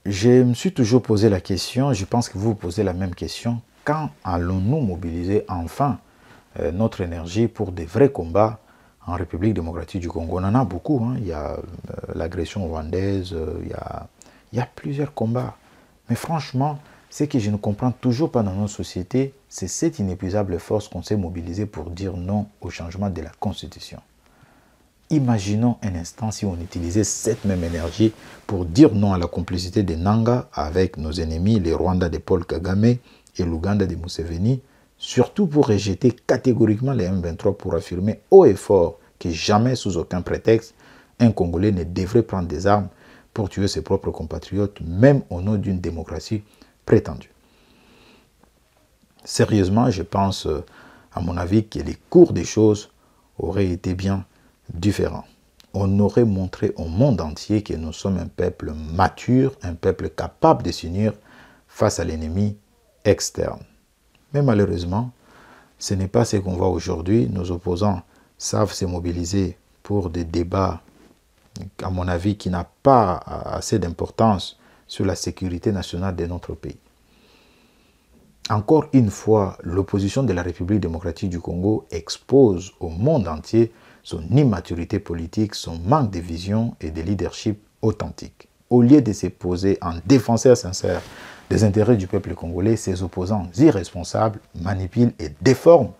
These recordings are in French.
Je me suis toujours posé la question, je pense que vous vous posez la même question, quand allons-nous mobiliser enfin notre énergie pour des vrais combats en République démocratique du Congo? On en a beaucoup, hein. Il y a l'agression rwandaise, il y a plusieurs combats. Mais franchement, ce que je ne comprends toujours pas dans nos sociétés, c'est cette inépuisable force qu'on s'est mobilisée pour dire non au changement de la Constitution. Imaginons un instant si on utilisait cette même énergie pour dire non à la complicité des Nanga avec nos ennemis, les Rwandais de Paul Kagame et l'Ouganda de Museveni, surtout pour rejeter catégoriquement les M23 pour affirmer haut et fort que jamais, sous aucun prétexte, un Congolais ne devrait prendre des armes pour tuer ses propres compatriotes, même au nom d'une démocratie prétendue. Sérieusement, je pense, à mon avis, que les cours des choses auraient été bien différents. On aurait montré au monde entier que nous sommes un peuple mature, un peuple capable de s'unir face à l'ennemi externe. Mais malheureusement, ce n'est pas ce qu'on voit aujourd'hui. Nos opposants savent se mobiliser pour des débats, à mon avis, qui n'ont pas assez d'importance sur la sécurité nationale de notre pays. Encore une fois, l'opposition de la République démocratique du Congo expose au monde entier son immaturité politique, son manque de vision et de leadership authentique. Au lieu de se poser en défenseur sincère des intérêts du peuple congolais, ses opposants irresponsables manipulent et déforment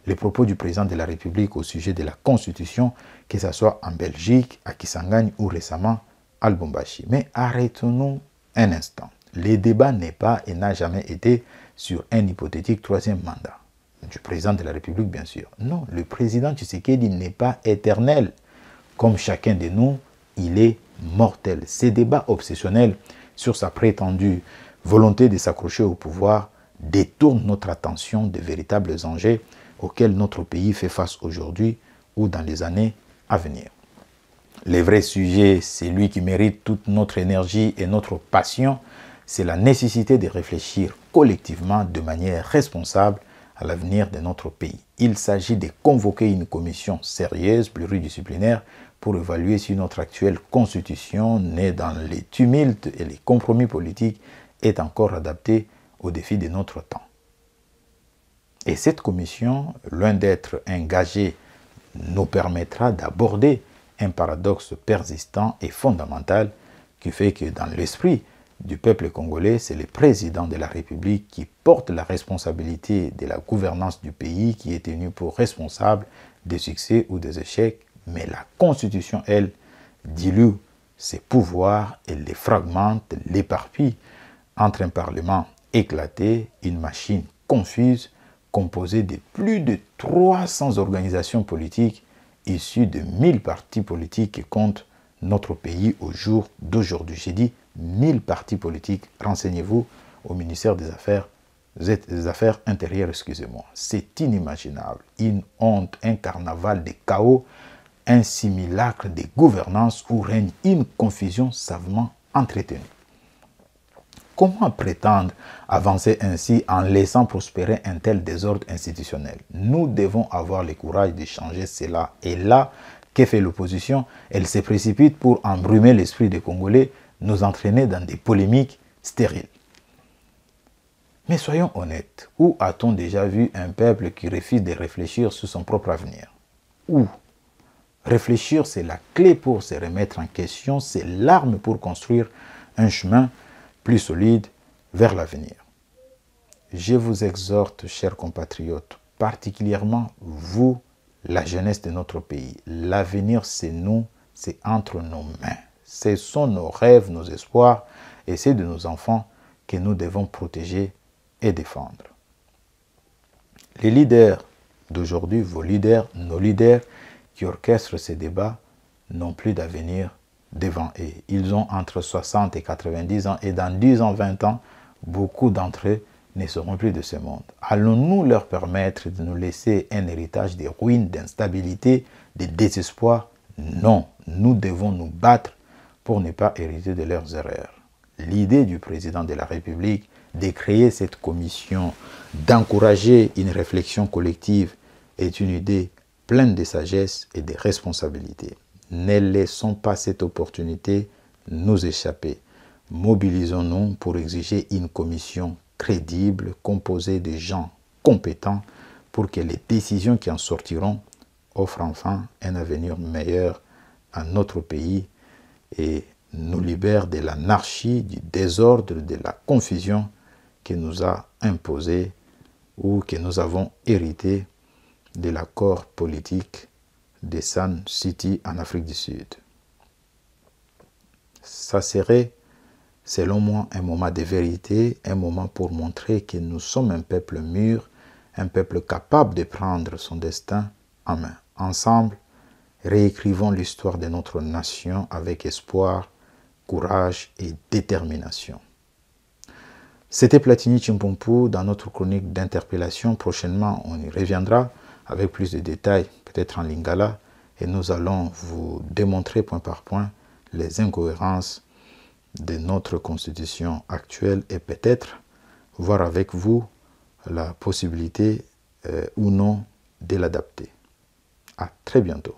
les propos du président de la République au sujet de la Constitution, que ce soit en Belgique, à Kisangani ou récemment à Lubumbashi. Mais arrêtons-nous un instant. Le débat n'est pas et n'a jamais été sur un hypothétique troisième mandat du président de la République, bien sûr. Non, le président Tshisekedi n'est pas éternel. Comme chacun de nous, il est mortel. Ces débats obsessionnels sur sa prétendue volonté de s'accrocher au pouvoir détournent notre attention des véritables enjeux auxquels notre pays fait face aujourd'hui ou dans les années à venir. Le vrai sujet, c'est lui qui mérite toute notre énergie et notre passion, c'est la nécessité de réfléchir collectivement de manière responsable à l'avenir de notre pays. Il s'agit de convoquer une commission sérieuse, pluridisciplinaire, pour évaluer si notre actuelle constitution, née dans les tumultes et les compromis politiques, est encore adaptée aux défis de notre temps. Et cette commission, loin d'être engagée, nous permettra d'aborder un paradoxe persistant et fondamental qui fait que dans l'esprit du peuple congolais, c'est le président de la République qui porte la responsabilité de la gouvernance du pays, qui est tenu pour responsable des succès ou des échecs, mais la Constitution, elle, dilue ses pouvoirs et les fragmente, l'éparpille entre un parlement éclaté, une machine confuse, composée de plus de 300 organisations politiques issues de 1000 partis politiques qui comptent notre pays au jour d'aujourd'hui. J'ai dit 1000 partis politiques. Renseignez-vous au ministère des Affaires intérieures, excusez-moi. C'est inimaginable. Une honte, un carnaval de chaos, un simulacre de gouvernance où règne une confusion savamment entretenue. Comment prétendre avancer ainsi en laissant prospérer un tel désordre institutionnel? Nous devons avoir le courage de changer cela. Et là, que fait l'opposition? Elle se précipite pour embrumer l'esprit des Congolais, nous entraîner dans des polémiques stériles. Mais soyons honnêtes, où a-t-on déjà vu un peuple qui refuse de réfléchir sur son propre avenir? Où? Réfléchir, c'est la clé pour se remettre en question, c'est l'arme pour construire un chemin plus solide vers l'avenir. Je vous exhorte, chers compatriotes, particulièrement vous, la jeunesse de notre pays. L'avenir, c'est nous, c'est entre nos mains. Ce sont nos rêves, nos espoirs et ceux de nos enfants que nous devons protéger et défendre. Les leaders d'aujourd'hui, vos leaders, nos leaders qui orchestrent ces débats n'ont plus d'avenir devant eux. Ils ont entre 60 et 90 ans et dans 10 ans, 20 ans, beaucoup d'entre eux ne seront plus de ce monde. Allons-nous leur permettre de nous laisser un héritage de ruines, d'instabilité, de désespoir? Non, nous devons nous battre pour ne pas hériter de leurs erreurs. L'idée du président de la République de créer cette commission, d'encourager une réflexion collective est une idée pleine de sagesse et de responsabilité. Ne laissons pas cette opportunité nous échapper. Mobilisons-nous pour exiger une commission crédible, composée de gens compétents, pour que les décisions qui en sortiront offrent enfin un avenir meilleur à notre pays et nous libèrent de l'anarchie, du désordre, de la confusion que nous a imposé ou que nous avons hérité de l'accord politique de Sun City en Afrique du Sud. Ça serait, selon moi, un moment de vérité, un moment pour montrer que nous sommes un peuple mûr, un peuple capable de prendre son destin en main. Ensemble, réécrivons l'histoire de notre nation avec espoir, courage et détermination. C'était Platini Chimpumpu dans notre chronique d'interpellation. Prochainement, on y reviendra avec plus de détails, peut-être en lingala, et nous allons vous démontrer point par point les incohérences de notre constitution actuelle et peut-être voir avec vous la possibilité ou non de l'adapter. À très bientôt.